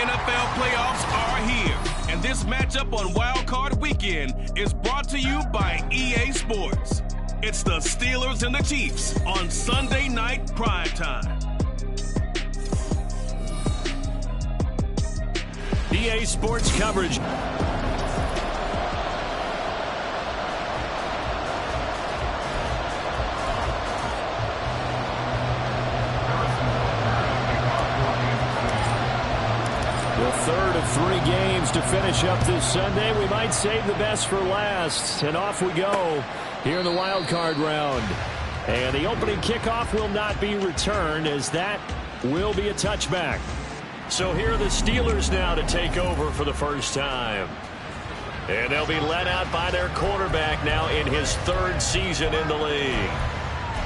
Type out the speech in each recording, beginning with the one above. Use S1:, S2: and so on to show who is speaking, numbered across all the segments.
S1: NFL playoffs are here, and this matchup on Wild Card Weekend is brought to you by EA Sports. It's the Steelers and the Chiefs on Sunday Night Primetime.
S2: EA Sports coverage. The third of 3 games to finish up this Sunday. We might save the best for last. And off we go here in the wild card round. And the opening kickoff will not be returned, as that will be a touchback. So here are the Steelers now to take over for the first time. And they'll be led out by their quarterback now in his 3rd season in the league.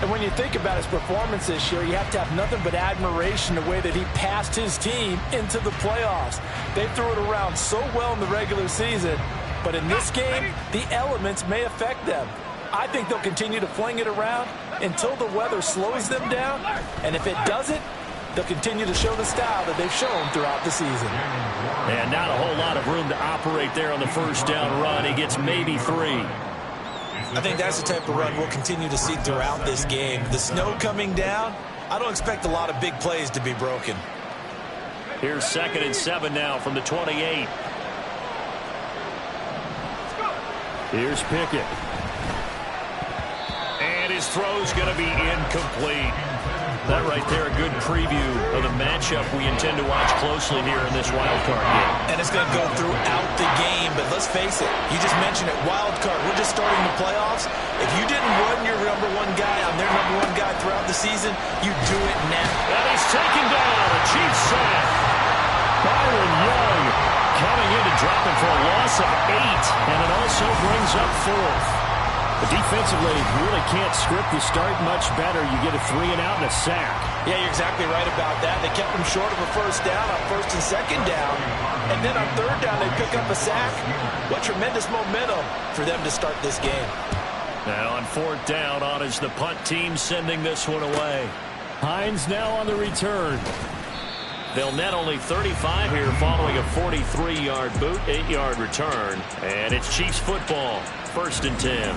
S3: And when you think about his performance this year, you have to have nothing but admiration the way that he passed his team into the playoffs. They threw it around so well in the regular season, but in this game, the elements may affect them. I think they'll continue to fling it around until the weather slows them down, and if it doesn't, they'll continue to show the style that they've shown throughout the season.
S2: And not a whole lot of room to operate there on the first down run. He gets maybe 3.
S4: I think that's the type of run we'll continue to see throughout this game. The snow coming down, I don't expect a lot of big plays to be broken.
S2: Here's 2nd and 7 now from the 28. Here's Pickett. And his throw's going to be incomplete. That right there, a good preview of the matchup we intend to watch closely here in this wild card game.
S4: And it's going to go throughout the game, but let's face it, you just mentioned it, wild card. We're just starting the playoffs. If you didn't run your #1 guy on their #1 guy throughout the season, you do it now.
S2: And he's taken down, a Chiefs sack. Byron Young coming in to drop him for a loss of 8, and it also brings up 4th. But defensively, you really can't script the start much better. You get a 3 and out and a sack.
S4: Yeah, you're exactly right about that. They kept him short of a first down on 1st and 2nd down. And then on 3rd down, they pick up a sack. What tremendous momentum for them to start this game.
S2: Now on 4th down, on is the punt team sending this one away. Hines now on the return. They'll net only 35 here following a 43-yard boot, 8-yard return. And it's Chiefs football, 1st and 10.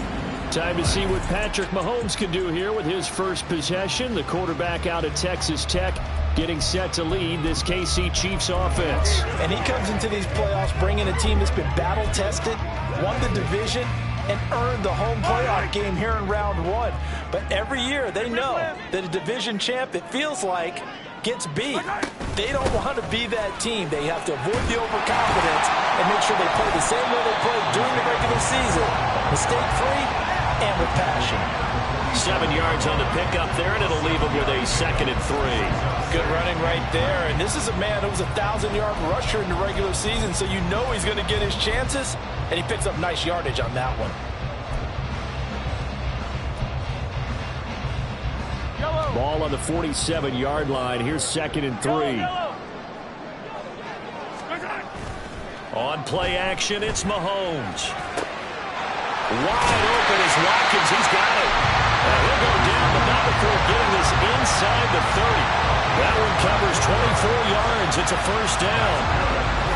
S2: Time to see what Patrick Mahomes can do here with his first possession. The quarterback out of Texas Tech getting set to lead this KC Chiefs offense.
S3: And he comes into these playoffs bringing a team that's been battle-tested, won the division, and earned the home playoff game here in round 1. But every year they know that a division champ, it feels like, gets beat. They don't want to be that team. They have to avoid the overconfidence and make sure they play the same way they played during the regular season. Mistake-free and with passion.
S2: 7 yards on the pickup there, and it'll leave them with a 2nd and 3.
S4: Good running right there. And this is a man who was a 1,000-yard rusher in the regular season, so you know he's going to get his chances. And he picks up nice yardage on that one.
S2: Ball on the 47-yard line. Here's 2nd and 3. On play action, it's Mahomes. Wide open is Watkins. He's got it. And he'll go down, but not before getting this inside the 30. That one covers 24 yards. It's a 1st down.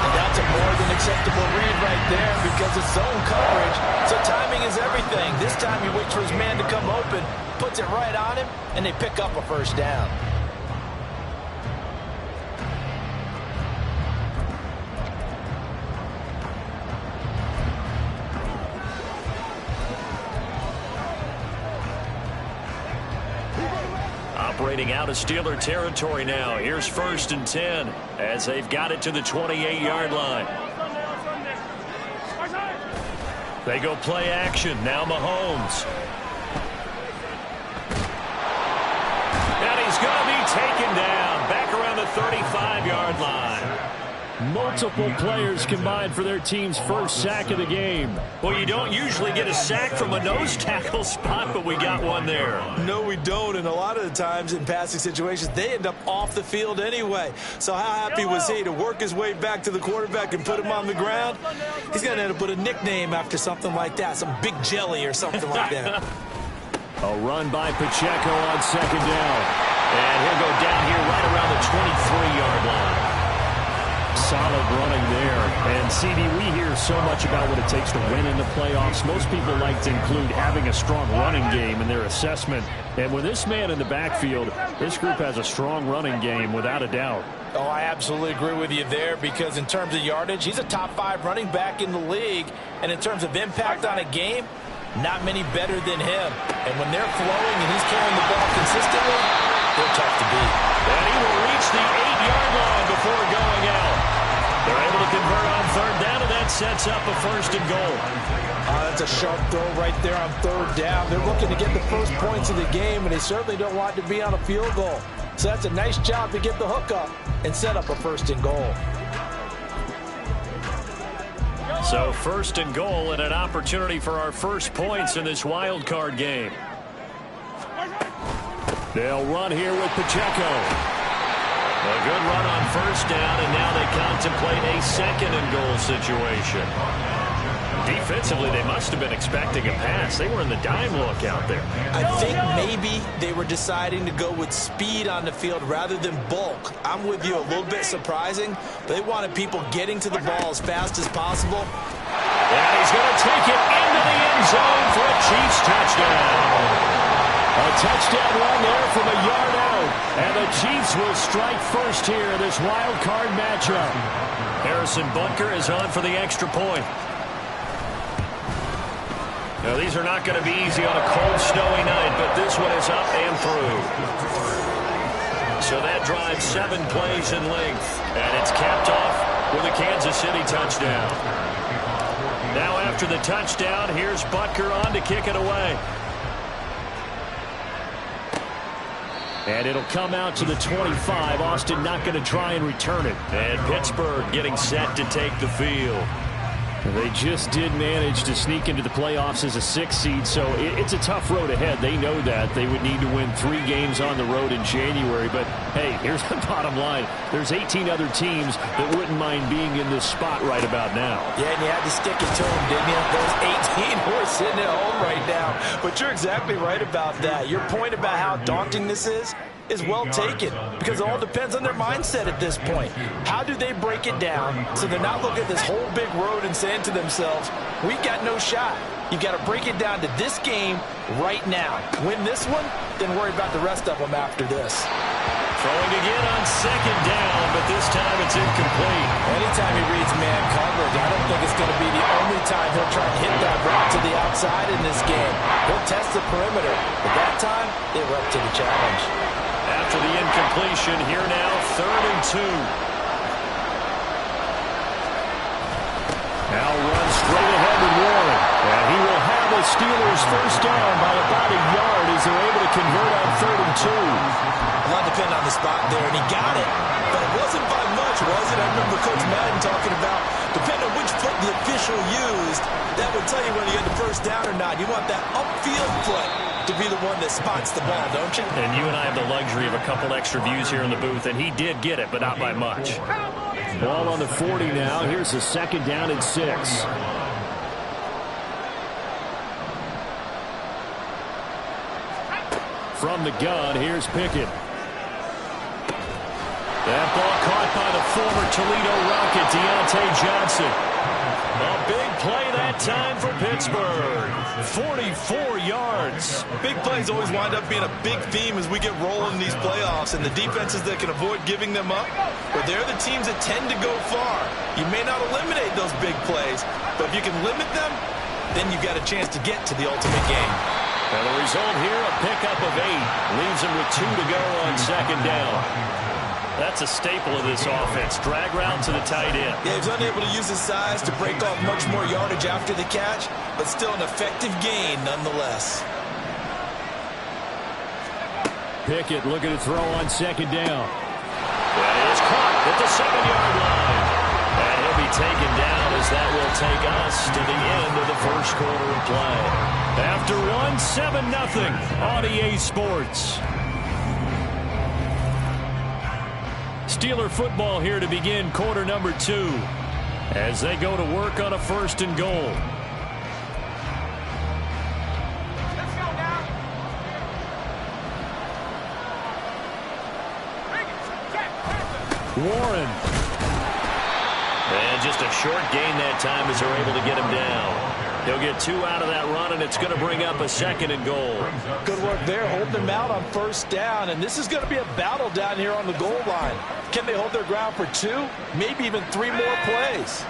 S4: And that's a more than acceptable read right there because it's zone coverage. So timing is everything. This time he waits for his man to come open, puts it right on him, and they pick up a 1st down.
S2: Operating out of Steeler territory now. Here's 1st and 10 as they've got it to the 28-yard line. They go play action. Now Mahomes. And he's going to be taken down back around the 35-yard line. Multiple players combined for their team's first sack of the game. Well, you don't usually get a sack from a nose tackle spot, but we got one there.
S4: No, we don't, and a lot of the times in passing situations, they end up off the field anyway. So how happy was he to work his way back to the quarterback and put him on the ground? He's going to end up with a nickname after something like that, some Big Jelly or something like that.
S2: A run by Pacheco on 2nd down. And he'll go down here right around the 23-yard line. CD, we hear so much about what it takes to win in the playoffs. Most people like to include having a strong running game in their assessment. And with this man in the backfield, this group has a strong running game without a doubt.
S3: Oh, I absolutely agree with you there, because in terms of yardage, he's a top 5 running back in the league. And in terms of impact on a game, not many better than him. And when they're flowing and he's carrying the ball consistently, they're tough to beat.
S2: And he will reach the 8-yard line before going out. They're able to convert on 3rd down, and that sets up a 1st and goal.
S3: That's a sharp throw right there on 3rd down. They're looking to get the first points of the game, and they certainly don't want to be on a field goal. So that's a nice job to get the hook up and set up a 1st and goal.
S2: So 1st and goal, and an opportunity for our first points in this wild card game. They'll run here with Pacheco. A good run on 1st down, and now they contemplate a 2nd and goal situation. Defensively, they must have been expecting a pass. They were in the dime look out there.
S3: I think maybe they were deciding to go with speed on the field rather than bulk. I'm with you, a little bit surprising. They wanted people getting to the ball as fast as possible.
S2: And he's going to take it into the end zone for a Chiefs touchdown. A touchdown run there from a yard out. And the Chiefs will strike first here in this wild card matchup. Harrison Butker is on for the extra point. Now, these are not going to be easy on a cold, snowy night, but this one is up and through. So that drives 7 plays in length, and it's capped off with a Kansas City touchdown. Now, after the touchdown, here's Butker on to kick it away. And it'll come out to the 25. Austin not going to try and return it. And Pittsburgh getting set to take the field. They just did manage to sneak into the playoffs as a 6th seed, so it's a tough road ahead. They know that. They would need to win 3 games on the road in January. But, hey, here's the bottom line. There's 18 other teams that wouldn't mind being in this spot right about now.
S3: Yeah, and you had to stick it to them, didn't you? Those 18 who are sitting at home right now. But you're exactly right about that. Your point about how daunting this is well taken, because it all depends on their mindset at this point. How do they break it down so they're not looking at this whole big road and saying to themselves, we got no shot. You got to break it down to this game right now. Win this one, then worry about the rest of them after this.
S2: Throwing again on 2nd down, but this time it's incomplete.
S3: Anytime he reads man coverage, I don't think it's going to be the only time he'll try and hit that route to the outside in this game. He'll test the perimeter, but that time they were up to the challenge.
S2: After the incompletion, here now, 3rd and 2. Now runs straight ahead with Warren. And he will have the Steelers first down by about a yard as they're able to convert on 3rd and 2.
S3: A lot depending on the spot there, and he got it. But it wasn't by much, was it? I remember Coach Madden talking about, depending on which foot the official used, that would tell you whether you had the first down or not. You want that upfield foot to be the one that spots the ball, don't you?
S2: And you and I have the luxury of a couple extra views here in the booth, and he did get it, but not by much. Ball on the 40 now. Here's a 2nd down and 6. From the gun, here's Pickett. That ball caught by the former Toledo Rocket, Deontay Johnson. A big play that time for Pittsburgh. 44 yards.
S4: Big plays always wind up being a big theme as we get rolling in these playoffs, and the defenses that can avoid giving them up, but they're the teams that tend to go far. You may not eliminate those big plays, but if you can limit them, then you've got a chance to get to the ultimate game.
S2: And the result here, a pickup of 8. Leaves him with 2 to go on 2nd down. That's a staple of this offense. Drag route to the tight end.
S3: Yeah, he's unable to use his size to break off much more yardage after the catch, but still an effective gain nonetheless.
S2: Pickett looking to throw on 2nd down. That is caught at the 7-yard line. And he'll be taken down as that will take us to the end of the first quarter of play. After 7-0 on EA Sports. Steeler football here to begin quarter number 2 as they go to work on a 1st and goal. Warren. And just a short gain that time as they're able to get him down. He'll get 2 out of that run, and it's going to bring up a 2nd and goal.
S3: Good work there, holding him out on 1st down. And this is going to be a battle down here on the goal line. Can they hold their ground for 2, maybe even 3 more plays?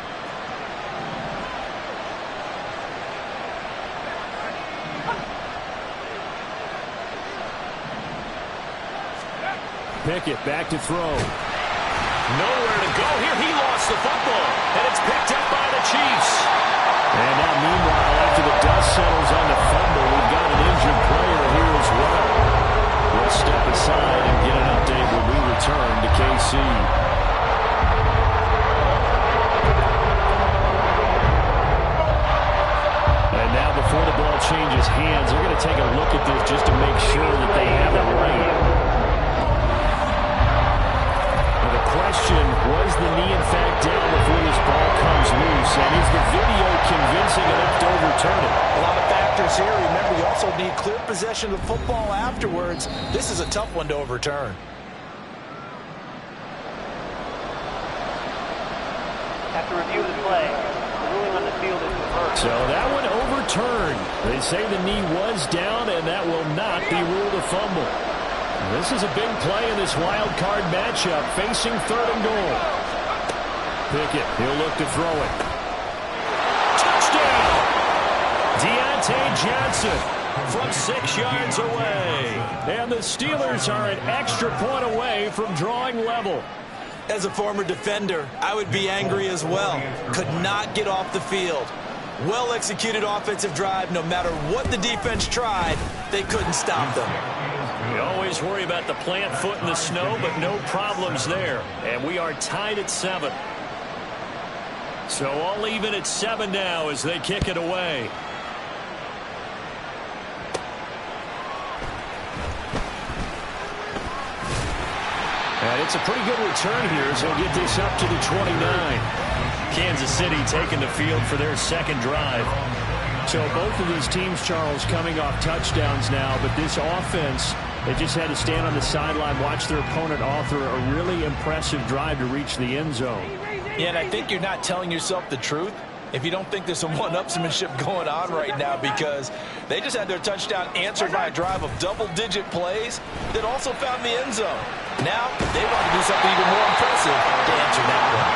S2: Pickett back to throw. Nowhere to go here. He lost the football, and it's picked up by the Chiefs. And now, meanwhile, after the dust settles on the fumble, we've got an injured player here as well. We'll step aside and get an update when we return to KC. And now, before the ball changes hands, they're going to take a look at this just to make sure that they have it right. Question, was the knee in fact down before this ball comes loose, and is the video convincing enough to overturn it?
S3: A lot of factors here. Remember, you also need clear possession of the football afterwards. This is a tough one to overturn.
S5: After review of the play, the ruling on the field is reversed.
S2: So that one overturned. They say the knee was down, and that will not be ruled a fumble. This is a big play in this wild card matchup, facing 3rd and goal. Pickett, he'll look to throw it. Touchdown! Deontay Johnson from 6 yards away. And the Steelers are an extra point away from drawing level.
S4: As a former defender, I would be angry as well. Could not get off the field. Well-executed offensive drive. No matter what the defense tried, they couldn't stop them.
S2: You always worry about the plant foot in the snow, but no problems there. And we are tied at 7. So all even at 7 now as they kick it away. And it's a pretty good return here as he'll get this up to the 29. Kansas City taking the field for their 2nd drive. So both of these teams, Charles, coming off touchdowns now, but this offense, they just had to stand on the sideline, watch their opponent author a really impressive drive to reach the end zone.
S3: Yeah, and I think you're not telling yourself the truth if you don't think there's some one-upsmanship going on right now, because they just had their touchdown answered by a drive of double-digit plays that also found the end zone. Now, they want to do something even more impressive to answer that one.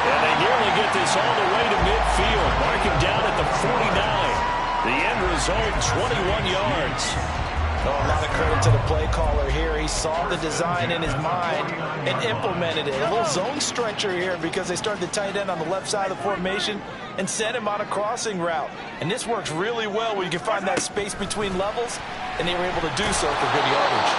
S2: And they nearly get this all the way to midfield. Mark him down at the 49. The end result, 21 yards.
S3: Oh, a lot of credit to the play caller here. He saw the design in his mind and implemented it. A little zone stretcher here because they started the tight end on the left side of the formation and sent him on a crossing route. And this works really well when you can find that space between levels, and they were able to do so for good yardage.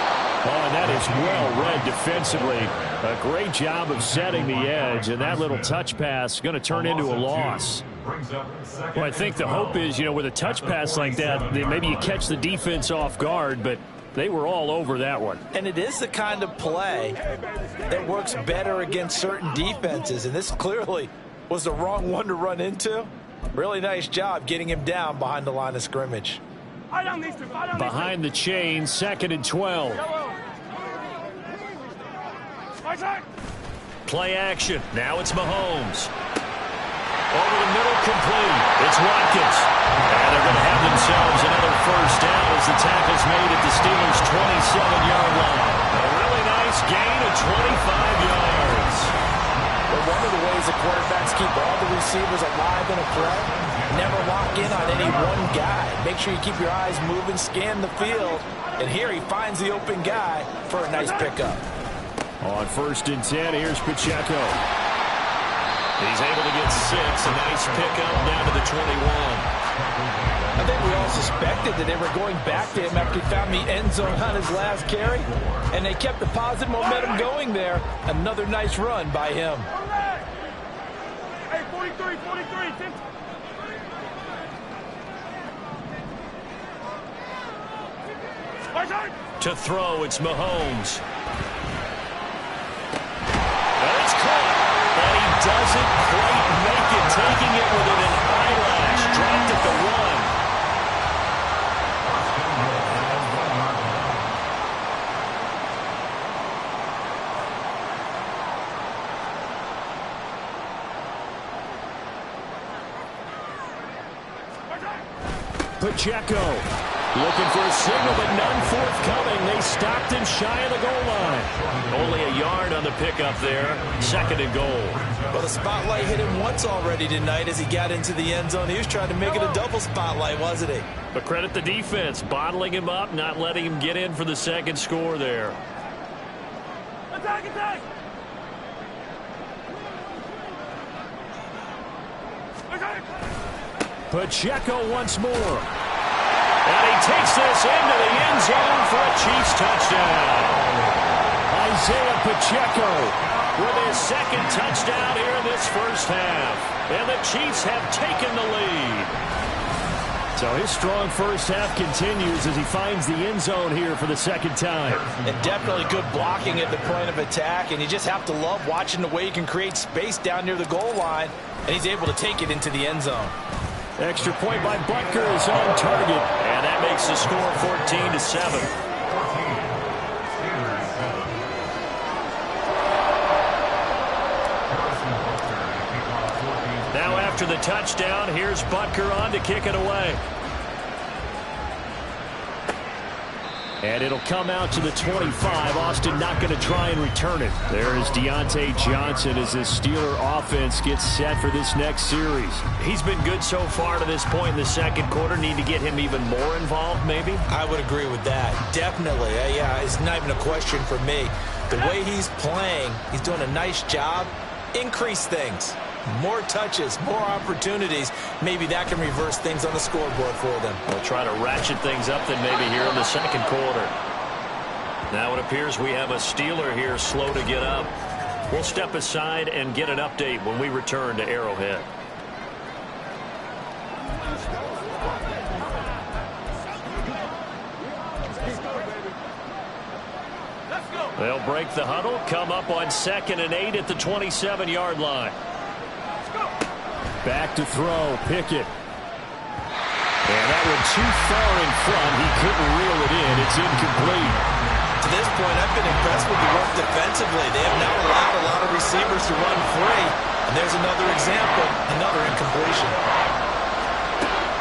S2: Oh, and that is well read defensively. A great job of setting the edge, and that little touch pass is going to turn into a loss. Well, I think the hope is, with a touch pass like that, maybe you catch the defense off guard, but they were all over that one.
S3: And it is the kind of play that works better against certain defenses, and this clearly was the wrong one to run into. Really nice job getting him down behind the line of scrimmage.
S2: Behind the chain, 2nd and 12. Play action. Now it's Mahomes. Over the middle, complete. It's Watkins. And they're going to have themselves another 1st down as the tackle's made at the Steelers' 27-yard line. A really nice gain of 25 yards.
S3: But one of the ways the quarterbacks keep all the receivers alive in a play, never lock in on any one guy. Make sure you keep your eyes moving, scan the field. And here he finds the open guy for a nice pickup.
S2: On 1st and 10, here's Pacheco. He's able to get 6. A nice pickup down to the 21.
S3: I think we all suspected that they were going back to him after he found the end zone on his last carry. And they kept the positive momentum going there. Another nice run by him.
S5: Hey, 43.
S2: To throw, it's Mahomes. And it's caught. And he doesn't quite make it, taking it within an eyelash. Dropped at the 1. Pacheco looking for a signal, but none forthcoming. They stopped him shy of the goal line. Only a yard on the pickup there. 2nd and goal.
S3: Well, the spotlight hit him once already tonight as he got into the end zone. He was trying to make it a double spotlight, wasn't he?
S2: But credit the defense, bottling him up, not letting him get in for the second score there.
S5: Attack, attack!
S2: Pacheco once more. And he takes this into the end zone for a Chiefs touchdown. Isaiah Pacheco with his 2nd touchdown here in this first half. And the Chiefs have taken the lead. So his strong first half continues as he finds the end zone here for the 2nd time.
S3: And definitely good blocking at the point of attack. And you just have to love watching the way he can create space down near the goal line. And he's able to take it into the end zone.
S2: Extra point by Butker is on target. And that makes the score 14-7. Now after the touchdown, here's Butker on to kick it away. And it'll come out to the 25. Austin not going to try and return it. There is Deontay Johnson as this Steeler offense gets set for this next series. He's been good so far to this point in the second quarter. Need to get him even more involved, maybe?
S3: I would agree with that. Definitely. Yeah, it's not even a question for me. The way he's playing, he's doing a nice job. Increase things. More touches, more opportunities. Maybe that can reverse things on the scoreboard for them.
S2: We'll try to ratchet things up then maybe here in the second quarter. Now it appears we have a Steeler here slow to get up. We'll step aside and get an update when we return to Arrowhead. They'll break the huddle, come up on 2nd and 8 at the 27-yard line. Back to throw, Pickett. And that one too far in front. He couldn't reel it in. It's incomplete.
S3: To this point, I've been impressed with the work defensively. They have not allowed a lot of receivers to run free. And there's another example, another incompletion.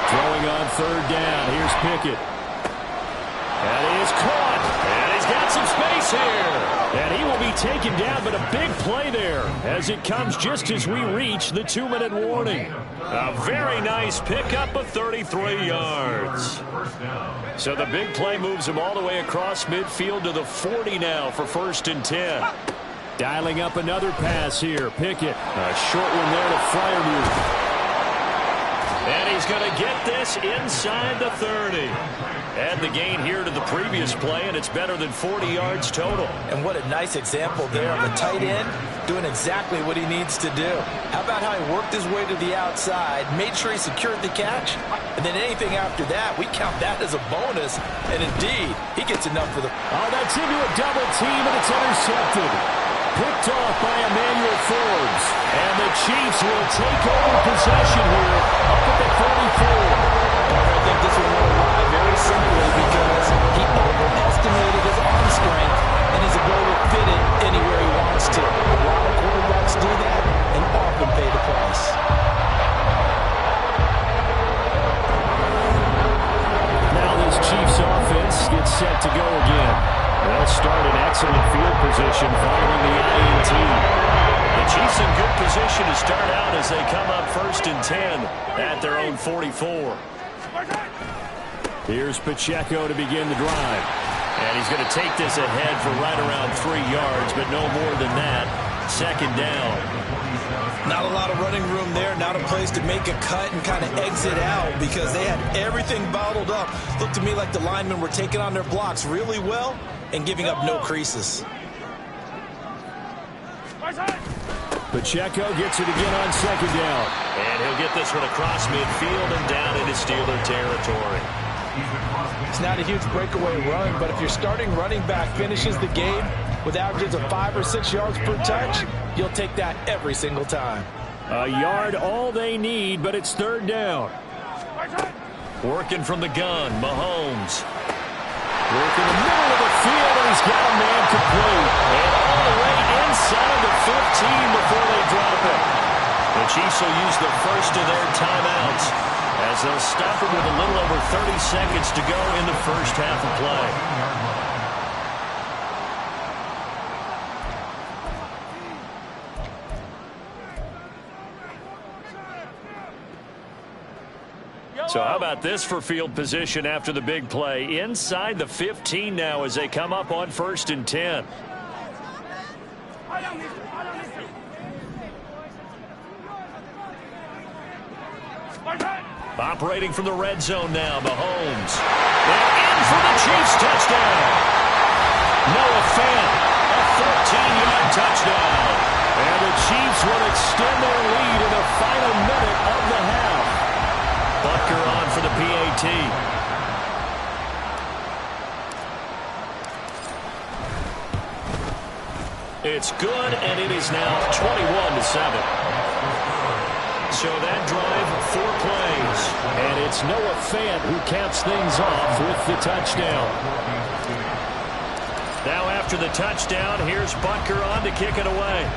S2: Throwing on 3rd down. Here's Pickett. And he is caught. And he's got some space here. And he will be taken down, but a big play there as it comes just as we reach the 2-minute warning. A very nice pickup of 33 yards. So the big play moves him all the way across midfield to the 40 now for 1st and 10. Dialing up another pass here. Pickett. A short one there to Freiermuth. And he's going to get this inside the 30. Add the gain here to the previous play, and it's better than 40 yards total.
S3: And what a nice example there of a tight end doing exactly what he needs to do. How about how he worked his way to the outside, made sure he secured the catch, and then anything after that, we count that as a bonus. And indeed, he gets enough for the...
S2: Oh, that's into a double team, and it's intercepted. Picked off by Emmanuel Forbes. And the Chiefs will take over possession here up at the 44.
S3: I think this one went awry very simply because he overestimated his arm strength and his ability to fit it anywhere he wants to. A lot of quarterbacks do that and often pay the price.
S2: Now this Chiefs offense gets set to go again. They'll start in excellent field position following the INT. The Chiefs in good position to start out as they come up 1st and 10 at their own 44. Here's Pacheco to begin the drive. And he's going to take this ahead for right around 3 yards, but no more than that. 2nd down.
S3: Not a lot of running room there, not a place to make a cut and kind of exit out because they had everything bottled up. Looked to me like the linemen were taking on their blocks really well and giving up no creases.
S2: Pacheco gets it again on 2nd down. And he'll get this one across midfield and down into Steeler territory.
S3: It's not a huge breakaway run, but if your starting running back finishes the game with averages of 5 or 6 yards per touch, you'll take that every single time.
S2: A yard all they need, but it's 3rd down. Working from the gun, Mahomes. Working the middle of the field, and he's got a man complete. And all the way inside the 15 before they drop it. The Chiefs will use the first of their timeouts as they'll stop it with a little over 30 seconds to go in the first half of play. So how about this for field position after the big play? Inside the 15 now as they come up on 1st and 10. Operating from the red zone now, Mahomes. And in for the Chiefs touchdown. Noah Fant, a 14-yard touchdown. And the Chiefs will extend their lead in the final minute of the half. Butker on for the PAT. It's good, and it is now 21-7. So that drive, 4 plays. And it's Noah Fant who caps things off with the touchdown. Now after the touchdown, here's Butker on to kick it away.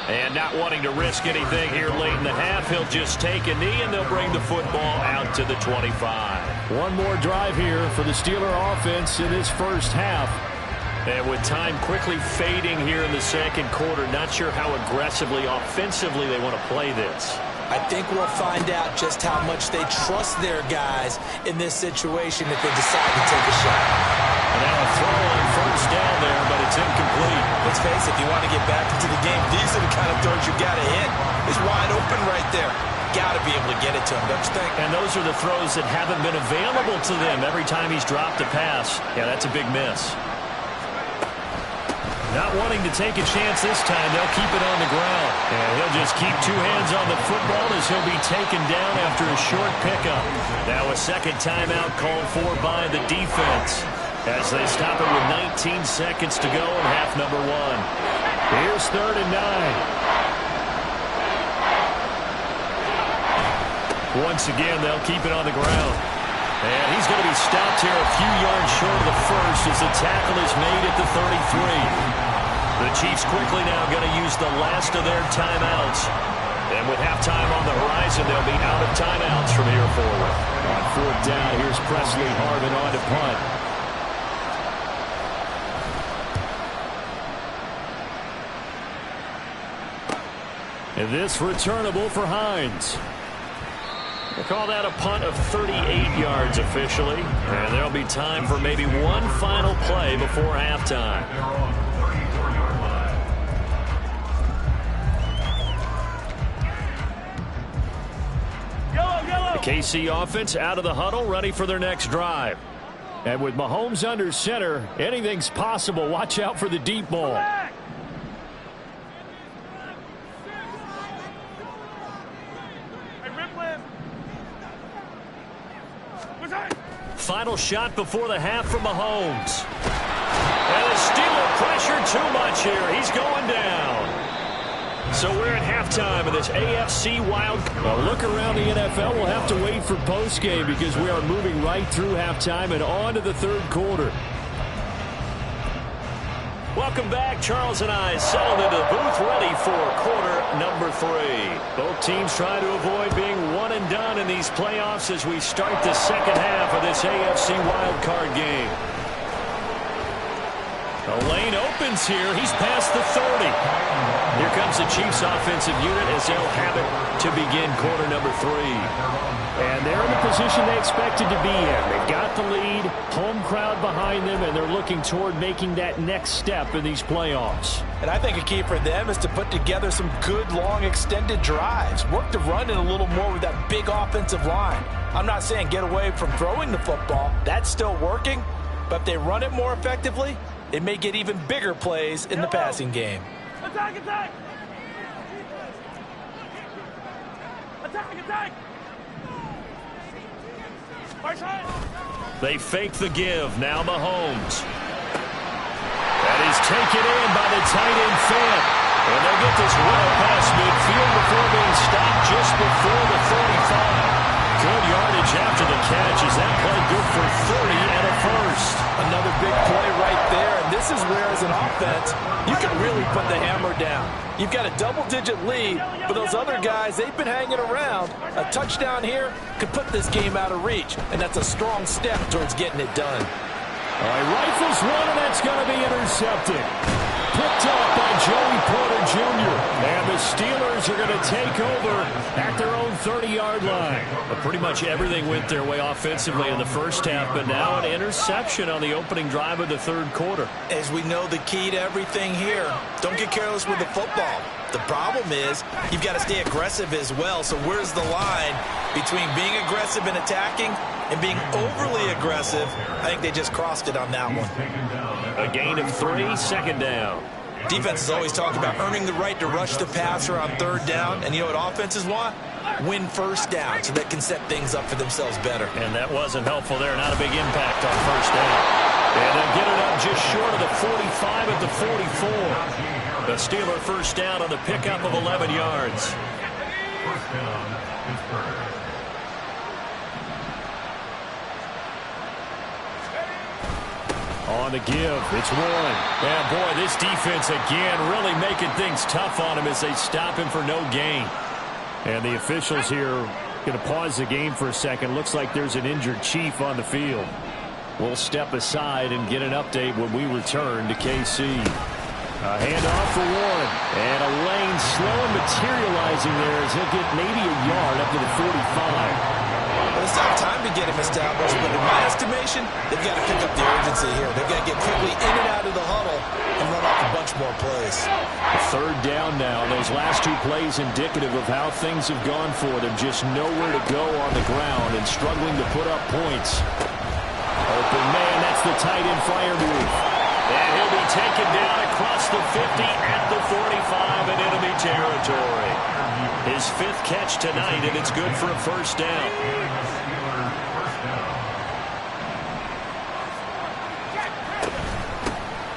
S2: And not wanting to risk anything here late in the half, he'll just take a knee and they'll bring the football out to the 25.
S6: One more drive here for the Steeler offense in this first half.
S2: And with time quickly fading here in the second quarter, not sure how aggressively, offensively they want to play this.
S4: I think we'll find out just how much they trust their guys in this situation if they decide to take a shot.
S2: And now a throw on 1st down there, but it's incomplete.
S4: Let's face it, if you want to get back into the game, these are the kind of throws you got to hit. It's wide open right there. Got to be able to get it to him, don't you think?
S2: And those are the throws that haven't been available to them every time he's dropped a pass. Yeah, that's a big miss. Not wanting to take a chance this time, they'll keep it on the ground. And he'll just keep 2 hands on the football as he'll be taken down after a short pickup. Now a second timeout called for by the defense as they stop it with 19 seconds to go in half number 1.
S6: Here's 3rd and 9.
S2: Once again, they'll keep it on the ground. And he's going to be stopped here a few yards short of the first as the tackle is made at the 33. The Chiefs quickly now going to use the last of their timeouts. And with halftime on the horizon, they'll be out of timeouts from here forward.
S6: On 4th down, here's Presley Harvin on to punt. And this returnable for Hines.
S2: We'll call that a punt of 38 yards officially. And there'll be time for maybe one final play before halftime. The KC offense out of the huddle, ready for their next drive.
S6: And with Mahomes under center, anything's possible. Watch out for the deep ball.
S2: Final shot before the half from Mahomes. And the Steeler pressure too much here. He's going down. So we're at halftime of this AFC wild.
S6: Well, look around the NFL. We'll have to wait for postgame because we are moving right through halftime and on to the 3rd quarter.
S2: Welcome back. Charles and I settled into the booth ready for quarter number 3. Both teams trying to avoid being one and done in these playoffs as we start the second half of this AFC wildcard game. The lane opens here. He's past the 30. Here comes the Chiefs offensive unit as they'll have it to begin quarter number 3.
S6: And they're in the position they expected to be in. They've got the lead, home crowd behind them, and they're looking toward making that next step in these playoffs.
S3: And I think a key for them is to put together some good, long, extended drives. Work the run in a little more with that big offensive line. I'm not saying get away from throwing the football. That's still working. But if they run it more effectively, it may get even bigger plays in the passing game.
S5: Attack, attack! Attack, attack!
S2: They fake the give. Now Mahomes. That is taken in by the tight end Fant. And they'll get this well past midfield before being stopped just before the 35. Good yardage after the catch. Is that play good for 30 and a first?
S3: Another big play right there. And this is where as an offense, you can really put the hammer down. You've got a double-digit lead, but those other guys, they've been hanging around. A touchdown here could put this game out of reach, and that's a strong step towards getting it done.
S6: All right, rifles one, and that's going to be intercepted. Picked up by Joey Porter Jr. And the Steelers are going to take over at their own 30-yard line.
S2: But pretty much everything went their way offensively in the first half, but now an interception on the opening drive of the third quarter.
S4: As we know, the key to everything here, don't get careless with the football. The problem is you've got to stay aggressive as well. So where's the line between being aggressive and attacking and being overly aggressive? I think they just crossed it on that one.
S2: A gain of 3, second down.
S4: Defense is always talking about earning the right to rush the passer on third down. And you know what offenses want? Win first down so they can set things up for themselves better.
S2: And that wasn't helpful there. Not a big impact on first down. And they'll get it up just short of the 45 at the 44. The Steeler first down on the pickup of 11 yards.
S6: On the give, it's Warren.
S2: Yeah, boy, this defense again really making things tough on him as they stop him for no gain.
S6: And the officials here going to pause the game for a second. Looks like there's an injured Chief on the field. We'll step aside and get an update when we return to KC. A handoff for Warren. And a lane slow and materializing there as he'll get maybe a yard up to the 45.
S4: Well, it's not time to get him established, but in my estimation, they've got to pick up the urgency here. They've got to get quickly in and out of the huddle and run off a bunch more plays.
S6: Third down now. Those last 2 plays indicative of how things have gone for them. Just nowhere to go on the ground and struggling to put up points. Open man, that's the tight end flyer move.
S2: And he'll be taken down across the 50 at the 45 in enemy territory. His 5th catch tonight, and it's good for a first down.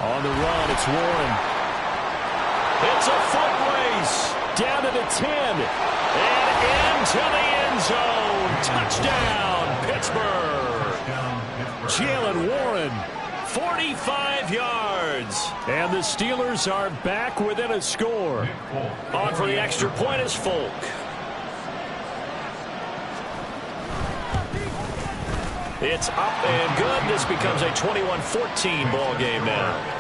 S6: On the run, it's Warren.
S2: It's a foot race.
S6: Down to the 10.
S2: And into the end zone. Touchdown, Pittsburgh.
S6: Jalen Warren.
S2: 45 yards.
S6: And the Steelers are back within a score.
S2: On for the extra point is Folk. It's up and good. This becomes a 21-14 ball game now.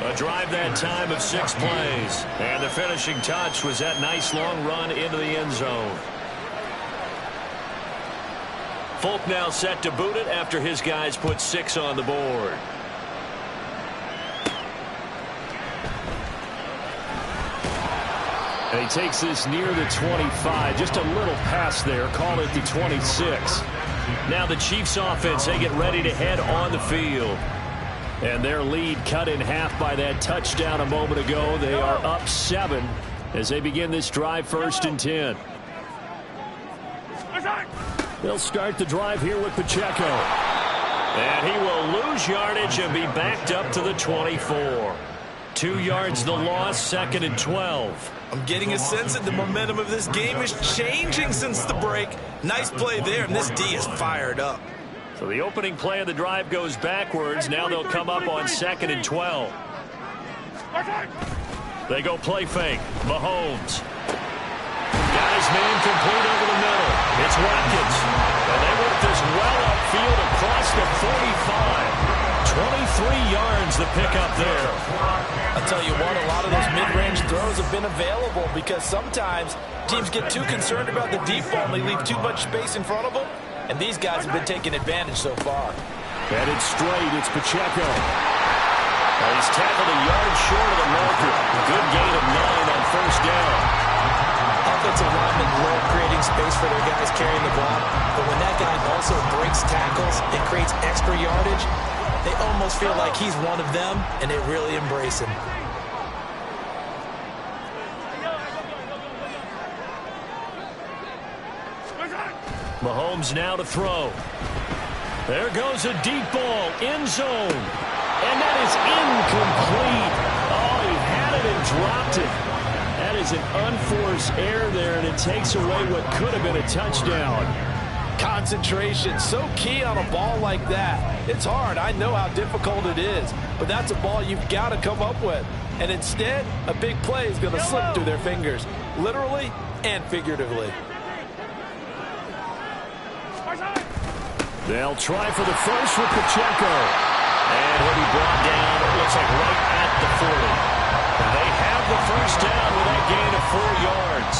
S2: A drive that time of 6 plays. And the finishing touch was that nice long run into the end zone. Folk now set to boot it after his guys put 6 on the board.
S6: And he takes this near the 25. Just a little pass there. Call it the 26.
S2: Now the Chiefs offense, they get ready to head on the field.
S6: And their lead cut in half by that touchdown a moment ago. They are up 7 as they begin this drive 1st and 10. They'll start the drive here with Pacheco.
S2: And he will lose yardage and be backed up to the 24. 2 yards the loss, 2nd and 12.
S4: I'm getting a sense that the momentum of this game is changing since the break. Nice play there, and this D is fired up.
S2: So the opening play of the drive goes backwards. Now they'll come up on 2nd and 12. They go play fake. Mahomes. Guys man complete over the middle. It's Watkins. And they work this well upfield across the 45. 23 yards to pick up there.
S3: I'll tell you what, a lot of those mid-range throws have been available because sometimes teams get too concerned about the deep ball and they leave too much space in front of them. And these guys have been taking advantage so far.
S6: Headed straight, it's Pacheco.
S2: Well, he's tackled a yard short of the marker. Good gain of 9 on first down.
S4: Offensive linemen love creating space for their guys carrying the ball. But when that guy also breaks tackles and creates extra yardage, they almost feel like he's one of them, and they really embrace him.
S2: Mahomes now to throw. There goes a deep ball, end zone. And that is incomplete. Oh, he had it and dropped it. That is an unforced error there, and it takes away what could have been a touchdown.
S3: Concentration, so key on a ball like that. It's hard. I know how difficult it is, but that's a ball you've got to come up with. And instead, a big play is going to slip through their fingers, literally and figuratively.
S2: They'll try for the first with Pacheco. And he'll be brought down, it looks like right at the 40. They have the first down with that gain of 4 yards.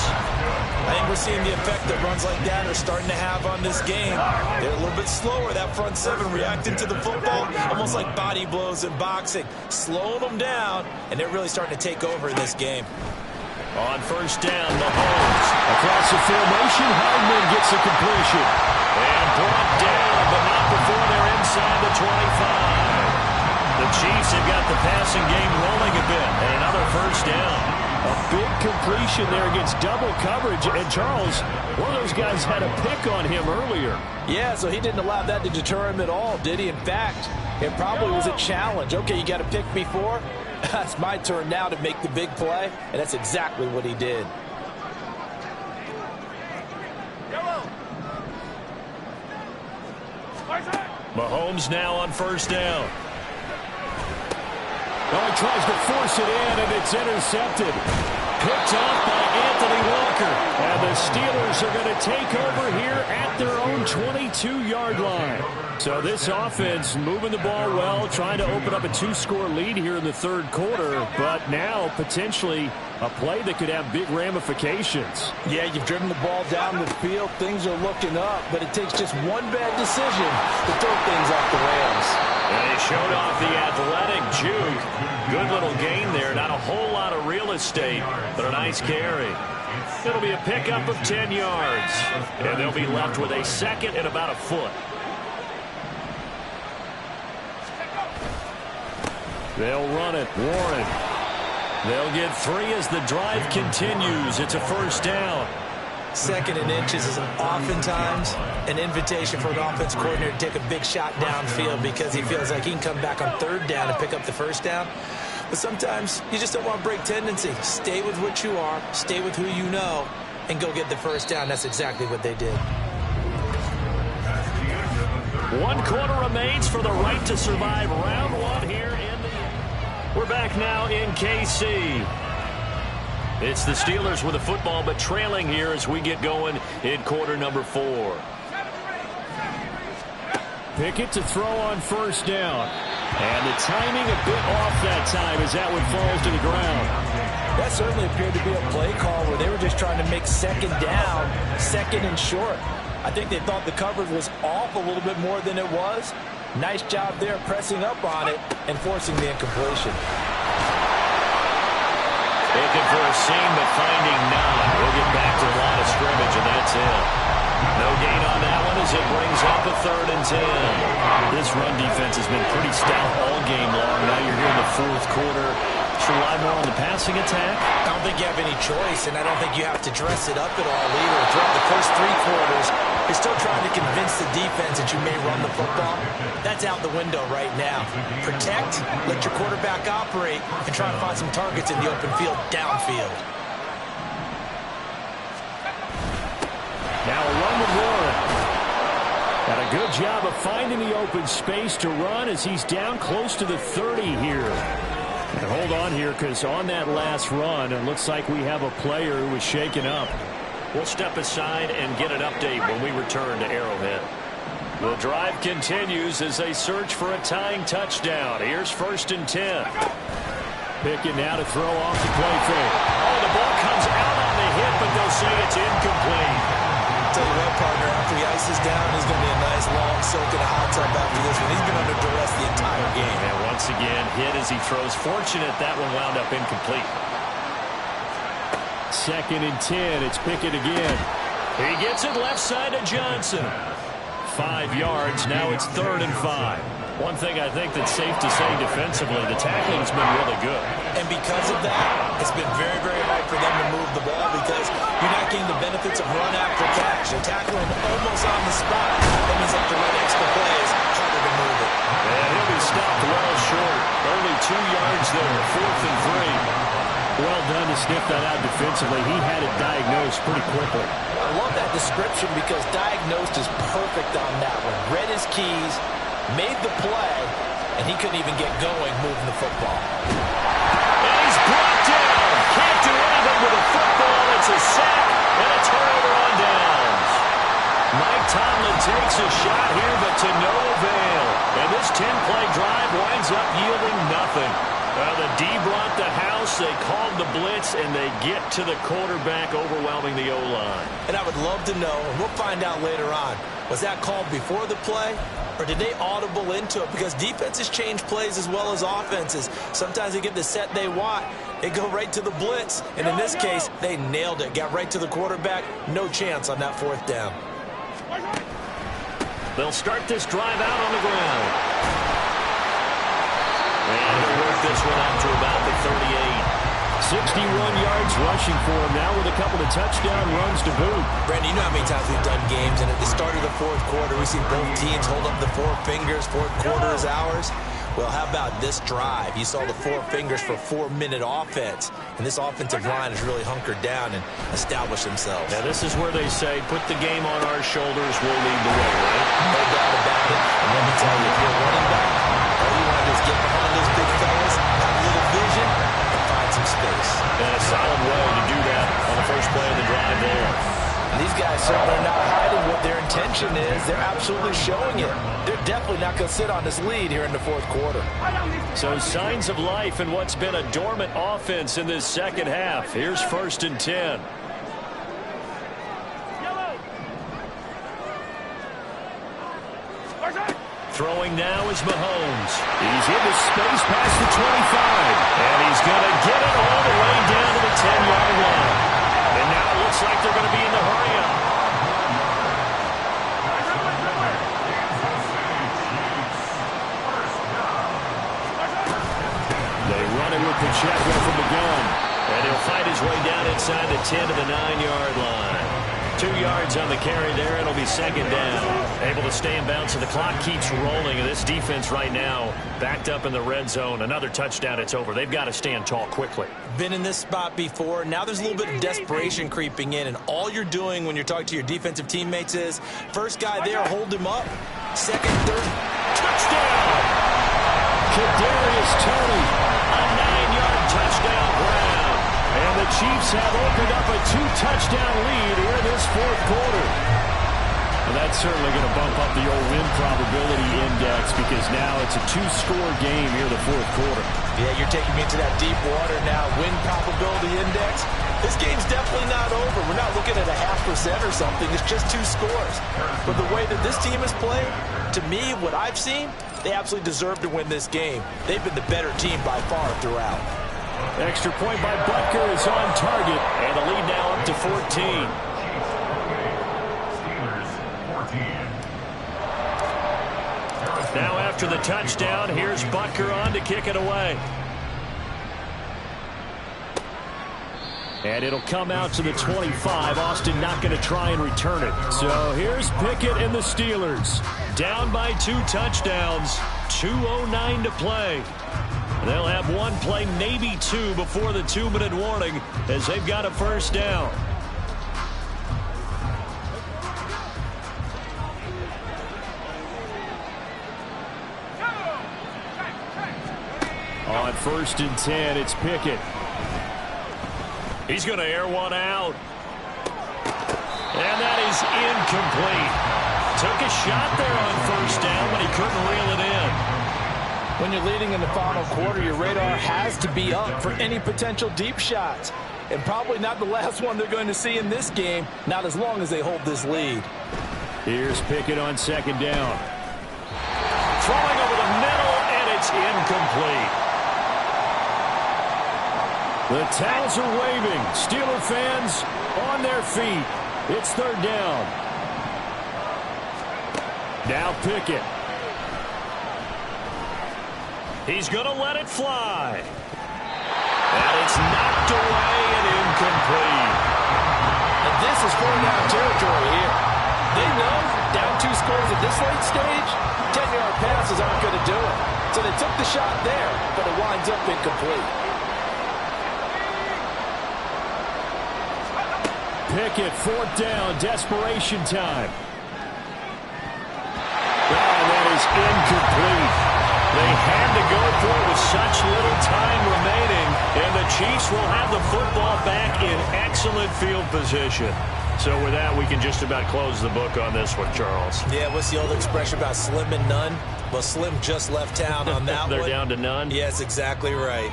S4: I think we're seeing the effect that runs like that are starting to have on this game. They're a little bit slower, that front seven, reacting to the football, almost like body blows in boxing, slowing them down, and they're really starting to take over in this game.
S2: On first down, Mahomes. Across the formation, Hardman gets the completion. And brought down, but not before they're inside the 25. The Chiefs have got the passing game rolling a bit, and another first down. A big completion there against double coverage. And Charles, one of those guys had a pick on him earlier.
S3: Yeah, so he didn't allow that to deter him at all, did he? In fact, it probably was a challenge. Okay, you got to pick me for? That's my turn now to make the big play, and that's exactly what he did.
S2: Mahomes now on first down. Oh, he tries to force it in, and it's intercepted. Picked off by Anthony Walker. And the Steelers are going to take over here at their own 22-yard line. So this offense moving the ball well, trying to open up a 2-score lead here in the third quarter. But now potentially a play that could have big ramifications.
S3: Yeah, you've driven the ball down the field. Things are looking up, but it takes just one bad decision to throw things off the rails.
S2: And he showed off the athletic juke. Good little gain there. Not a whole lot of real estate, but a nice carry. It'll be a pickup of 10 yards. And they'll be left with a second and about a foot. They'll run it. Warren. They'll get 3 as the drive continues. It's a first down.
S4: Second and inches is oftentimes an invitation for an offense coordinator to take a big shot downfield because he feels like he can come back on third down and pick up the first down. But sometimes you just don't want to break tendency. Stay with what you are, stay with who you know, and go get the first down. That's exactly what they did.
S2: 1 quarter remains for the right to survive round 1 here in the... We're back now in KC. It's the Steelers with the football, but trailing here as we get going in quarter number 4. Pickett to throw on first down. And the timing a bit off that time as that one falls to the ground.
S3: That certainly appeared to be a play call where they were just trying to make second down, second and short. I think they thought the coverage was off a little bit more than it was. Nice job there pressing up on it and forcing the incompletion.
S2: Looking for a seam, but finding none. We'll get back to the line of scrimmage, and that's it. No gain on that one as it brings up a 3rd and 10. This run defense has been pretty stout all game long. Now you're here in the 4th quarter. Should rely more on the passing attack?
S4: I don't think you have any choice, and I don't think you have to dress it up at all either. Throughout the first 3 quarters, you're still trying to convince the defense that you may run the football. That's out the window right now. Protect, let your quarterback operate, and try to find some targets in the open field downfield.
S2: Now a run with Warren. Got a good job of finding the open space to run as he's down close to the 30 here. And hold on here because on that last run, it looks like we have a player who was shaken up. We'll step aside and get an update when we return to Arrowhead. The drive continues as they search for a tying touchdown. Here's 1st and 10. Pickett now to throw off the play fake. Oh, the ball comes out on the hit, but they'll say it's incomplete.
S4: Tell you what, partner, after he ices down, he's going to be a nice long soak in a hot tub after this one. He's been under duress the entire game.
S2: And once again, hit as he throws. Fortunate that one wound up incomplete. 2nd and 10. It's Pickett again. He gets it left side to Johnson. 5 yards. Now it's 3rd and 5. One thing I think that's safe to say defensively, the tackling's been really good.
S4: And because of that, it's been very, very hard for them to move the ball because you're not getting the benefits of run after catch. You're tackling almost on the spot. That means after run extra plays, harder to move it.
S2: And he'll be stopped well short. Only 2 yards there, 4th and 3.
S6: Well done to sniff that out defensively. He had it diagnosed pretty quickly.
S3: I love that description because diagnosed is perfect on that one. Read his keys, made the play, and he couldn't even get going moving the football.
S2: And he's brought down. Can't do anything with the football. It's a sack and a turnover on downs. Mike Tomlin takes a shot here, but to no avail. And this 10-play drive winds up yielding nothing. The D brought the house, they called the blitz, and they get to the quarterback, overwhelming the O-line.
S4: And I would love to know, and we'll find out later on, was that called before the play, or did they audible into it? Because defenses change plays as well as offenses. Sometimes they get the set they want. They go right to the blitz, and in this case, they nailed it. Got right to the quarterback. No chance on that 4th down.
S2: They'll start this drive out on the ground. And they'll work this one out to about the 38.
S6: 61 yards rushing for him now with a couple of touchdown runs to boot.
S4: Brandon, you know how many times we've done games, and at the start of the 4th quarter, we see both teams hold up the 4 fingers. 4th quarter is ours. Well, how about this drive? You saw the 4 fingers for 4-minute offense, and this offensive line has really hunkered down and established themselves.
S2: Now, this is where they say, put the game on our shoulders, we'll lead the way, right?
S4: No doubt about it. And let me tell you, if you're running back, all you want to do is get behind those big fellas, have a little vision, and find some space.
S2: And a solid way to do that on the first play of the drive there.
S3: And these guys certainly are not hiding what their intention is. They're absolutely showing it. They're definitely not going to sit on this lead here in the 4th quarter.
S2: So signs of life in what's been a dormant offense in this second half. Here's 1st and 10. Throwing now is Mahomes.
S6: He's into space past the 25.
S2: And he's going to get it all the way down to the 10-yard line. And now it looks like they're going to be in the hurry-up.
S6: They run it with Pacheco from the gun.
S2: And he'll fight his way down inside the 10 to the 9-yard line. 2 yards on the carry there. It'll be 2nd down. Able to stay in bounds, so the clock keeps rolling. And this defense right now backed up in the red zone. Another touchdown, it's over. They've got to stand tall quickly.
S4: Been in this spot before. Now there's a little bit of desperation creeping in. And all you're doing when you're talking to your defensive teammates is, first guy there, hold him up. 2nd, 3rd, touchdown!
S6: Kadarius Toney.
S2: A 9-yard touchdown ground.
S6: And the Chiefs have opened up a 2-touchdown lead here in this 4th quarter. Well, that's certainly going to bump up the old win probability index because now it's a 2-score game here in the 4th quarter.
S4: Yeah, you're taking me into that deep water now. Win probability index. This game's definitely not over. We're not looking at a 0.5% or something. It's just 2 scores. But the way that this team has played, to me, what I've seen, they absolutely deserve to win this game. They've been the better team by far throughout.
S6: Extra point by Butker is on target.
S2: And the lead now up to 14. Now after the touchdown, here's Butker on to kick it away.
S6: And it'll come out to the 25. Austin not going to try and return it. So here's Pickett and the Steelers.
S2: Down by 2 touchdowns. 2:09 to play. They'll have 1 play, maybe 2, before the 2-minute warning as they've got a 1st down.
S6: On 1st and 10, it's Pickett.
S2: He's going to air one out. And that is incomplete. Took a shot there on 1st down, but he couldn't reel it in.
S3: When you're leading in the final quarter, your radar has to be up for any potential deep shots. And probably not the last one they're going to see in this game, not as long as they hold this lead.
S6: Here's Pickett on 2nd down.
S2: Throwing over the middle, and it's incomplete.
S6: The towels are waving. Steeler fans on their feet. It's 3rd down. Now Pickett.
S2: He's going to let it fly. And it's knocked away and incomplete.
S3: And this is 4th-down territory here. They know down 2 scores at this late stage, 10-yard passes aren't going to do it. So they took the shot there, but it winds up incomplete.
S6: Pickett, 4th down, desperation time. And that is incomplete. They had to go for it with such little time remaining, and the Chiefs will have the football back in excellent field position. So with that, we can just about close the book on this one, Charles.
S4: Yeah, what's the old expression about slim and none? Well, Slim just left town on that
S2: They're
S4: one.
S2: down to none?
S4: Yes, exactly right.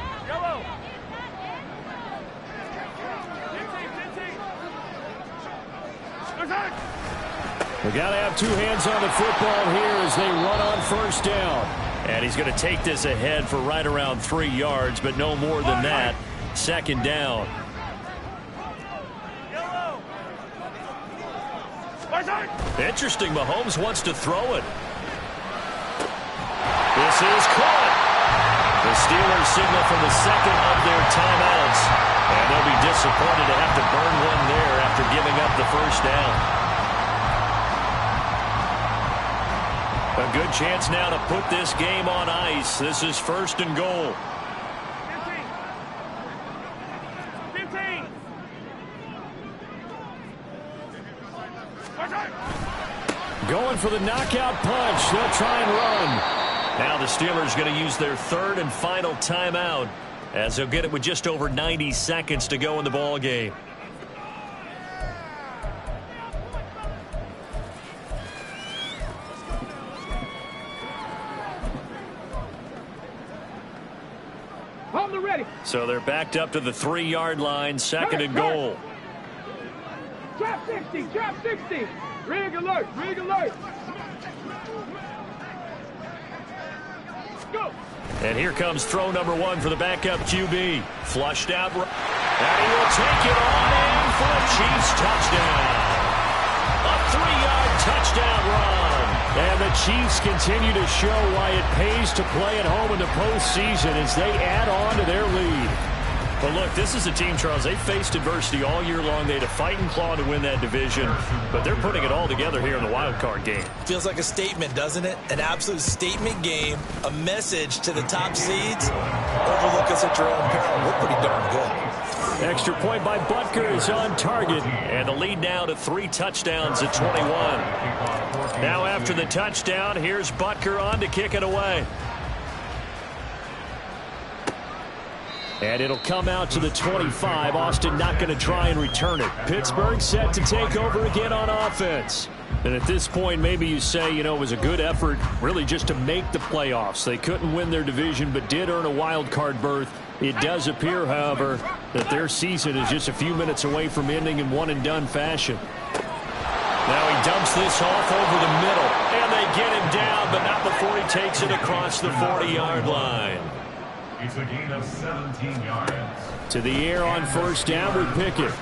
S6: We got to have two hands on the football here as they run on 1st down.
S2: And he's going to take this ahead for right around 3 yards, but no more than that. 2nd down. Interesting, Mahomes wants to throw it. This is caught. The Steelers signal from the 2nd of their timeouts. And they'll be disappointed to have to burn one there after giving up the 1st down. A good chance now to put this game on ice. This is 1st and goal.
S1: 15.
S6: Going for the knockout punch. They'll try and run.
S2: Now the Steelers going to use their 3rd and final timeout as they'll get it with just over 90 seconds to go in the ball game. So they're backed up to the 3-yard line, 2nd and goal.
S1: Trap 60, trap 60. Rig alert, rig alert. Go.
S2: And here comes throw number 1 for the backup QB. Flushed out. And he will take it on in for a Chiefs touchdown. A 3-yard touchdown run.
S6: And the Chiefs continue to show why it pays to play at home in the postseason as they add on to their lead.
S2: But look, this is a team, Charles, they faced adversity all year long. They had to fight and claw to win that division, but they're putting it all together here in the wild card game.
S4: Feels like a statement, doesn't it? An absolute statement game, a message to the top seeds. Overlook us at your own peril. We're pretty darn good.
S6: Extra point by Butker is on target.
S2: And the lead now to 3 touchdowns at 21. Now after the touchdown, here's Butker on to kick it away.
S6: And it'll come out to the 25. Austin not going to try and return it. Pittsburgh set to take over again on offense. And at this point, maybe you say, you know, it was a good effort really just to make the playoffs. They couldn't win their division but did earn a wild card berth. It does appear, however, that their season is just a few minutes away from ending in one-and-done fashion.
S2: Now he dumps this off over the middle. And they get him down, but not before he takes it across the 40-yard line.
S7: It's a gain of 17 yards.
S6: To the air on 1st down with Pickett.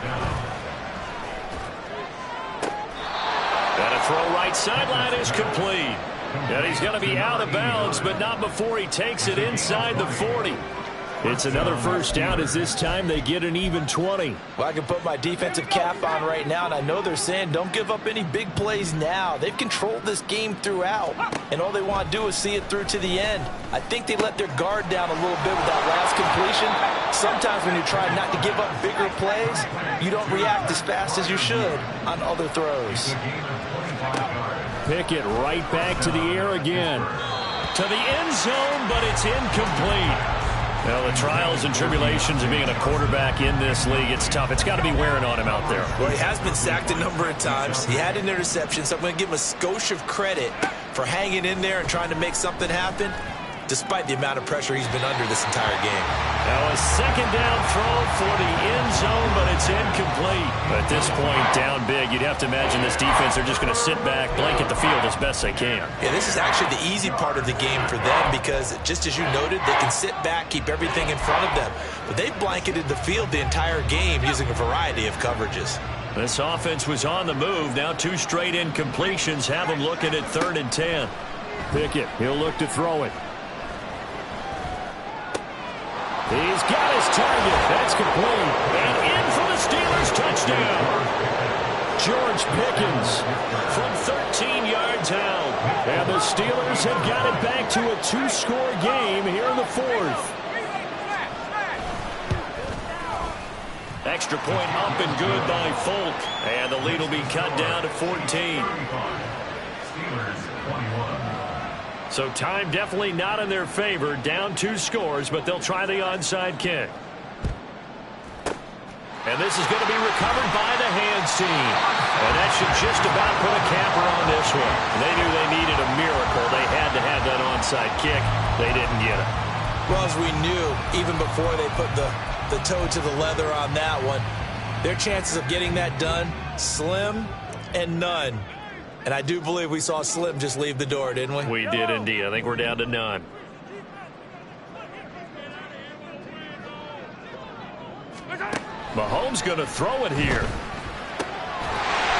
S2: And a throw right sideline is complete. And he's going to be out of bounds, but not before he takes it inside the 40.
S6: It's another 1st down as this time they get an even 20.
S3: Well, I can put my defensive cap on right now, and I know they're saying don't give up any big plays now. They've controlled this game throughout, and all they want to do is see it through to the end. I think they let their guard down a little bit with that last completion. Sometimes when you try not to give up bigger plays, you don't react as fast as you should on other throws.
S6: Pickett right back to the air again.
S2: To the end zone, but it's incomplete. Well, the trials and tribulations of being a quarterback in this league, it's tough. It's got to be wearing on him out there.
S4: Well, he has been sacked a number of times. He had an interception, so I'm going to give him a skosh of credit for hanging in there and trying to make something happen, despite the amount of pressure he's been under this entire game.
S2: Now a 2nd down throw for the end zone, but it's incomplete. At this point, down big, you'd have to imagine this defense, they're just going to sit back, blanket the field as best they can.
S4: Yeah, this is actually the easy part of the game for them because, just as you noted, they can sit back, keep everything in front of them. But they've blanketed the field the entire game using a variety of coverages.
S2: This offense was on the move. Now 2 straight incompletions have them looking at 3rd and 10.
S6: Pickett, he'll look to throw it. He's got his target. That's complete.
S2: And in for the Steelers touchdown.
S6: George Pickens
S2: from 13 yards out.
S6: And the Steelers have got it back to a 2-score game here in the 4th.
S2: Extra point up and good by Folk. And the lead will be cut down to 14.
S7: Steelers 21.
S2: So time definitely not in their favor. Down 2 scores, but they'll try the onside kick. And this is going to be recovered by the hands team. And that should just about put a capper on this one. They knew they needed a miracle. They had to have that onside kick. They didn't get it.
S4: Well, as we knew, even before they put the toe to the leather on that one, their chances of getting that done, slim and none. And I do believe we saw Slim just leave the door, didn't we?
S2: We did indeed. I think we're down to none. Mahomes going to throw it here.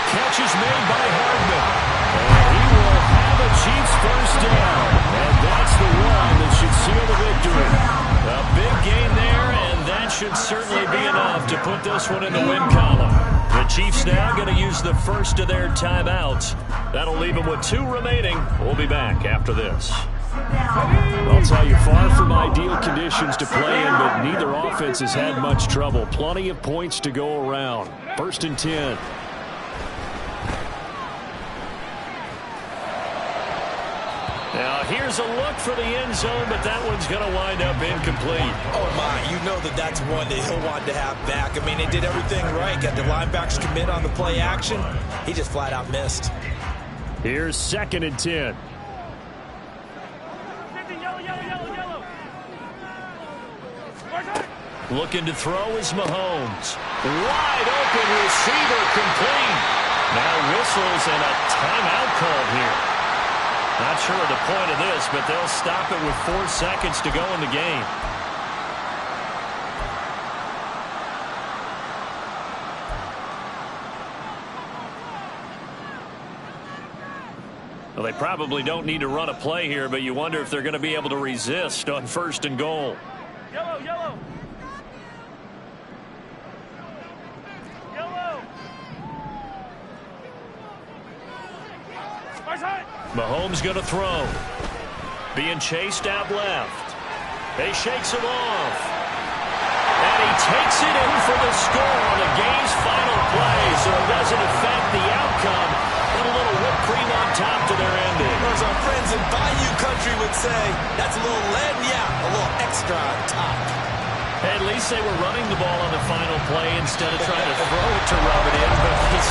S2: Catch is made by Hardman. And he will have a Chiefs first down. And that's the one that should seal the victory. A big gain there, and that should certainly be enough to put this one in the win column. The Chiefs now going to use the first of their timeouts. That'll leave them with 2 remaining. We'll be back after this. I'll tell you, far from ideal conditions to play in, but neither offense has had much trouble. Plenty of points to go around. 1st and 10. Now, here's a look for the end zone, but that one's going to wind up incomplete.
S4: Oh, my. You know that's one that he'll want to have back. I mean, they did everything right. Got the linebackers commit on the play action. He just flat out missed.
S2: Here's 2nd and 10. Looking to throw is Mahomes. Wide open receiver complete. Now whistles and a timeout called here. Not sure of the point of this, but they'll stop it with 4 seconds to go in the game. Well, they probably don't need to run a play here, but you wonder if they're going to be able to resist on 1st and goal.
S5: Yellow, yellow. Yellow.
S2: Mahomes going to throw. Being chased out left. He shakes him off. And he takes it in for the score on the game's final play, so it doesn't affect the outcome. Put a little whipped cream on top to their ending.
S4: As our friends in Bayou Country would say, that's a little lead, yeah, a little extra on top.
S2: At least they were running the ball on the final play instead of trying to throw it to rub it in, but it's